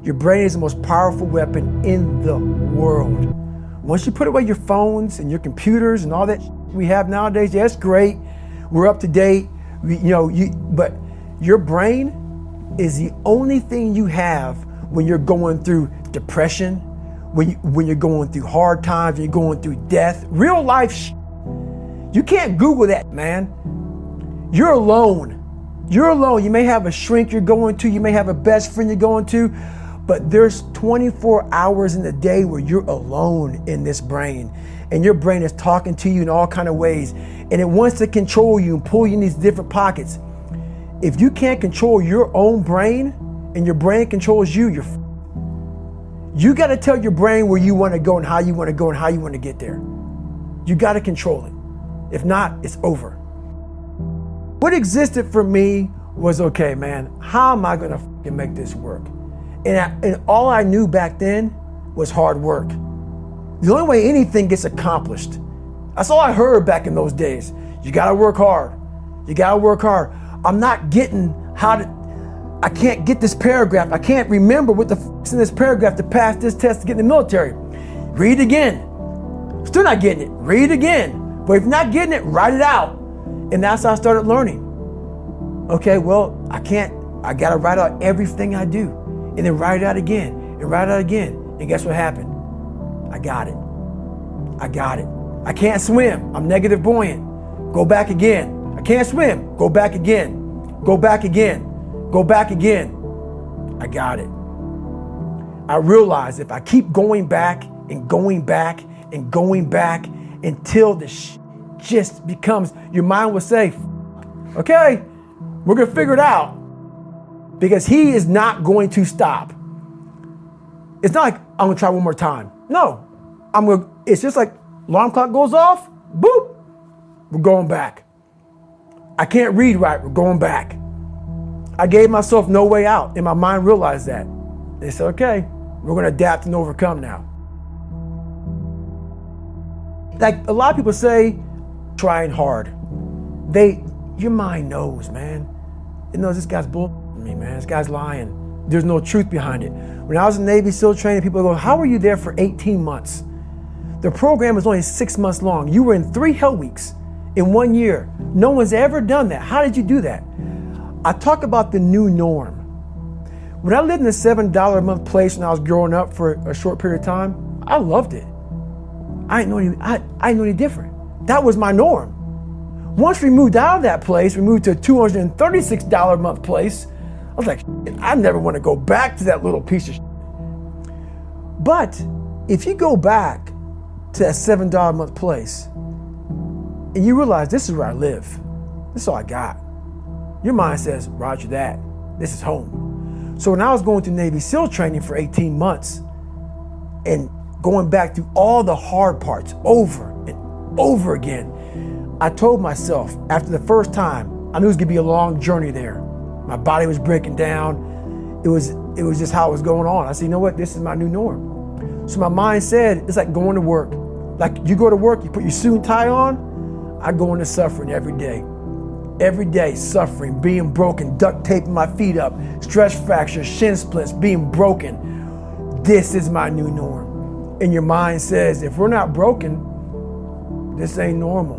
Your brain is the most powerful weapon in the world. Once you put away your phones and your computers and all that we have nowadays, yeah, it's great. We're up to date. But your brain is the only thing you have when you're going through depression, when you're going through hard times, when you're going through death, real life. You can't Google that, man. You're alone. You're alone. You may have a shrink you're going to, you may have a best friend you're going to, but there's 24 hours in the day where you're alone in this brain, and your brain is talking to you in all kinds of ways, and it wants to control you and pull you in these different pockets. If you can't control your own brain and your brain controls you, you got to tell your brain where you want to go and how you want to go and how you want to get there. You got to control it. If not, it's over. What existed for me was, okay, man, how am I going to make this work? And all I knew back then was hard work. The only way anything gets accomplished. That's all I heard back in those days. You got to work hard. You got to work hard. I'm not getting I can't get this paragraph. I can't remember what the f***'s in this paragraph to pass this test to get in the military. Read it again. Still not getting it. Read it again. But if you're not getting it, write it out. And that's how I started learning. Okay, well, I got to write out everything I do. And then write it out again and write it out again. And guess what happened? I got it. I can't swim. I'm negative buoyant. Go back again. I can't swim. Go back again. Go back again. Go back again. I got it. I realized if I keep going back and going back and going back until the just becomes, your mind will say, okay, we're going to figure it out, because he is not going to stop. It's not like I'm going to try one more time. No, it's just like alarm clock goes off, boop, we're going back. I can't read right, we're going back. I gave myself no way out, and my mind realized that. They said, okay, we're going to adapt and overcome now. Like a lot of people say, trying hard. Your mind knows, man. It knows this guy's bullshitting me, man. This guy's lying. There's no truth behind it. When I was in Navy SEAL training, people go, how were you there for 18 months? The program was only 6 months long. You were in 3 hell weeks in 1 year. No one's ever done that. How did you do that? I talk about the new norm. When I lived in a $7 a month place when I was growing up for a short period of time, I loved it. I didn't know any different. That was my norm. Once we moved out of that place, we moved to a $236 a month place. I was like, I never want to go back to that little piece of shit. But if you go back to that $7 a month place and you realize this is where I live, this is all I got, your mind says, roger that, this is home. So when I was going through Navy SEAL training for 18 months and going back through all the hard parts over and over again, I told myself after the first time, I knew it was gonna be a long journey there. My body was breaking down. It was just how it was going on. I said, you know what, this is my new norm. So my mind said, it's like going to work. Like you go to work, you put your suit and tie on, I go into suffering every day. Every day, suffering, being broken, duct taping my feet up, stress fractures, shin splints, being broken. This is my new norm. And your mind says, if we're not broken, this ain't normal.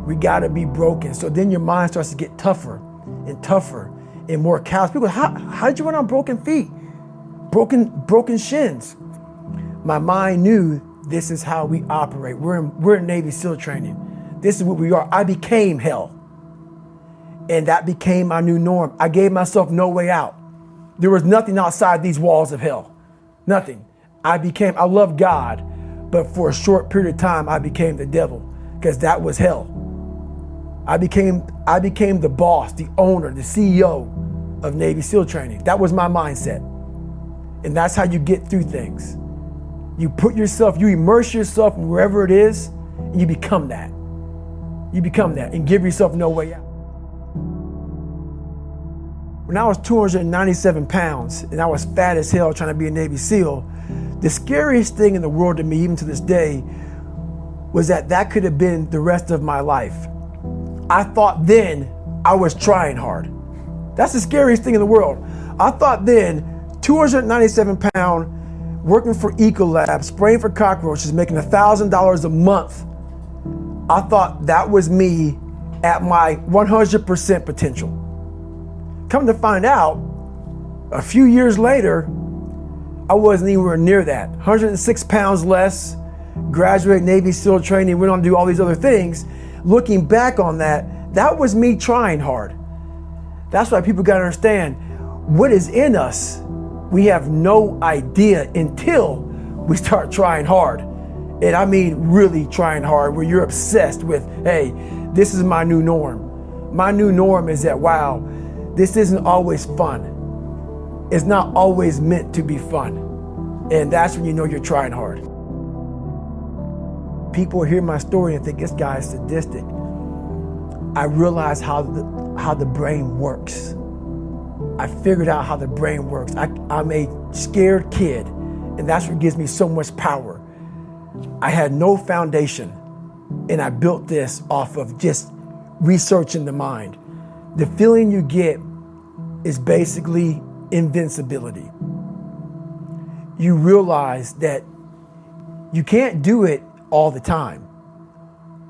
We gotta be broken. So then your mind starts to get tougher and tougher and more callous. People go, how did you run on broken feet? Broken shins. My mind knew this is how we operate. We're in Navy SEAL training. This is what we are. I became hell. And that became my new norm. I gave myself no way out. There was nothing outside these walls of hell. Nothing. I love God, but for a short period of time, I became the devil, because that was hell. I became the boss, the owner, the CEO of Navy SEAL training. That was my mindset. And that's how you get through things. You immerse yourself in wherever it is, and you become that. You become that and give yourself no way out. When I was 297 pounds and I was fat as hell trying to be a Navy SEAL, the scariest thing in the world to me, even to this day, was that could have been the rest of my life. I thought then I was trying hard. That's the scariest thing in the world. I thought then, 297-pound, working for Ecolab, spraying for cockroaches, making $1,000 a month. I thought that was me at my 100% potential. Come to find out, a few years later, I wasn't anywhere near that. 106 pounds less, graduated Navy SEAL training, went on to do all these other things. Looking back on that, that was me trying hard. That's why people gotta understand, what is in us, we have no idea until we start trying hard. And I mean really trying hard, where you're obsessed with, hey, this is my new norm. My new norm is that, wow, this isn't always fun. It's not always meant to be fun. And that's when you know you're trying hard. People hear my story and think this guy is sadistic. I realized how the brain works. I figured out how the brain works. I'm a scared kid, and that's what gives me so much power. I had no foundation, and I built this off of just researching the mind. The feeling you get is basically invincibility. You realize that you can't do it all the time.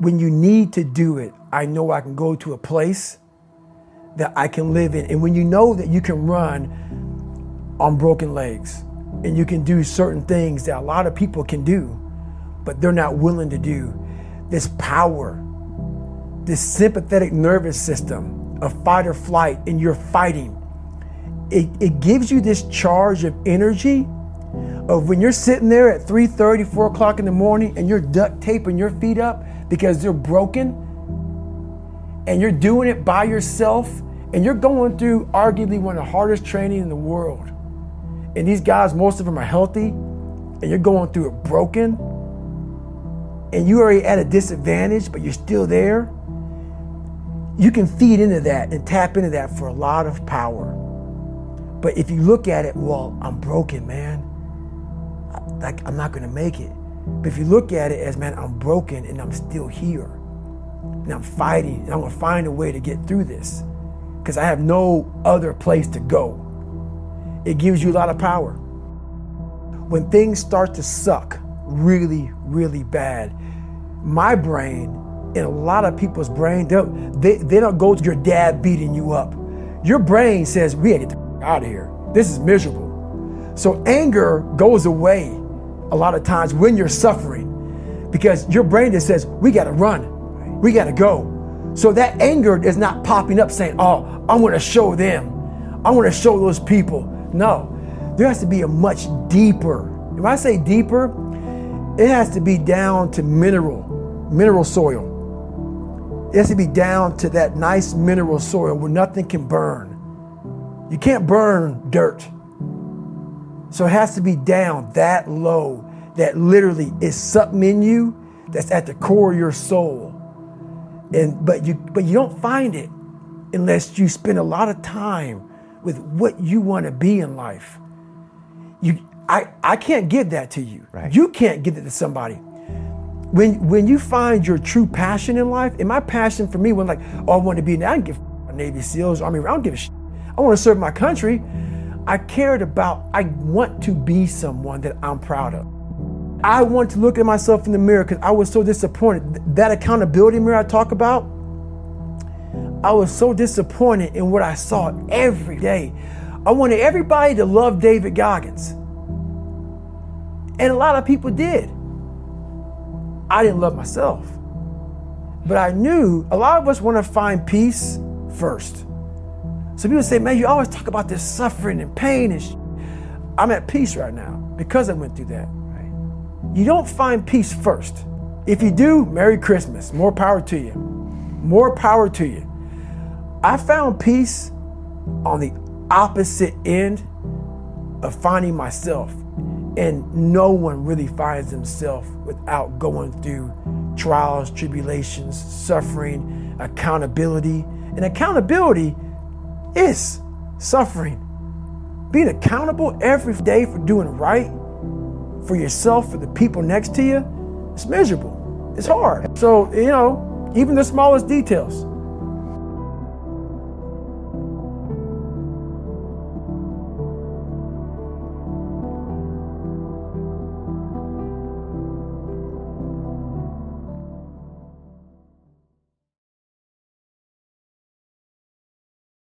When you need to do it, I know I can go to a place that I can live in. And when you know that you can run on broken legs and you can do certain things that a lot of people can do, but they're not willing to do, this power, this sympathetic nervous system of fight or flight, and you're fighting, it gives you this charge of energy of when you're sitting there at 3:30, 4 o'clock in the morning and you're duct taping your feet up because they're broken, and you're doing it by yourself, and you're going through arguably one of the hardest training in the world. And these guys, most of them are healthy, and you're going through it broken, and you're already at a disadvantage, but you're still there. You can feed into that and tap into that for a lot of power. But if you look at it, well, I'm broken, man. Like, I'm not gonna make it. But if you look at it as, man, I'm broken and I'm still here, and I'm fighting, and I'm gonna find a way to get through this because I have no other place to go. It gives you a lot of power. When things start to suck really, really bad, my brain and a lot of people's brain, they don't go to your dad beating you up. Your brain says, we gotta get the out of here. This is miserable. So anger goes away a lot of times when you're suffering, because your brain just says, we gotta run, we gotta go. So that anger is not popping up saying, oh, I wanna show them, I wanna show those people. No, there has to be a much deeper, when I say deeper, it has to be down to mineral soil. It has to be down to that nice mineral soil where nothing can burn. You can't burn dirt. So it has to be down that low, that literally is something in you that's at the core of your soul. But you don't find it unless you spend a lot of time with what you want to be in life. I can't give that to you. Right. You can't give it to somebody. When you find your true passion in life, and my passion for me was like, oh, I want to be, I don't give a Navy SEALs, Army, I don't give a shit. I want to serve my country. I want to be someone that I'm proud of. I want to look at myself in the mirror because I was so disappointed. That accountability mirror I talk about, I was so disappointed in what I saw every day. I wanted everybody to love David Goggins. And a lot of people did. I didn't love myself. But I knew a lot of us want to find peace first. So people say, man, you always talk about this suffering and pain and I'm at peace right now because I went through that. Right? You don't find peace first. If you do, Merry Christmas. More power to you. More power to you. I found peace on the opposite end of finding myself. And no one really finds themselves without going through trials, tribulations, suffering, accountability. And accountability is suffering. Being accountable every day for doing right for yourself, for the people next to you, it's miserable. It's hard. So, even the smallest details.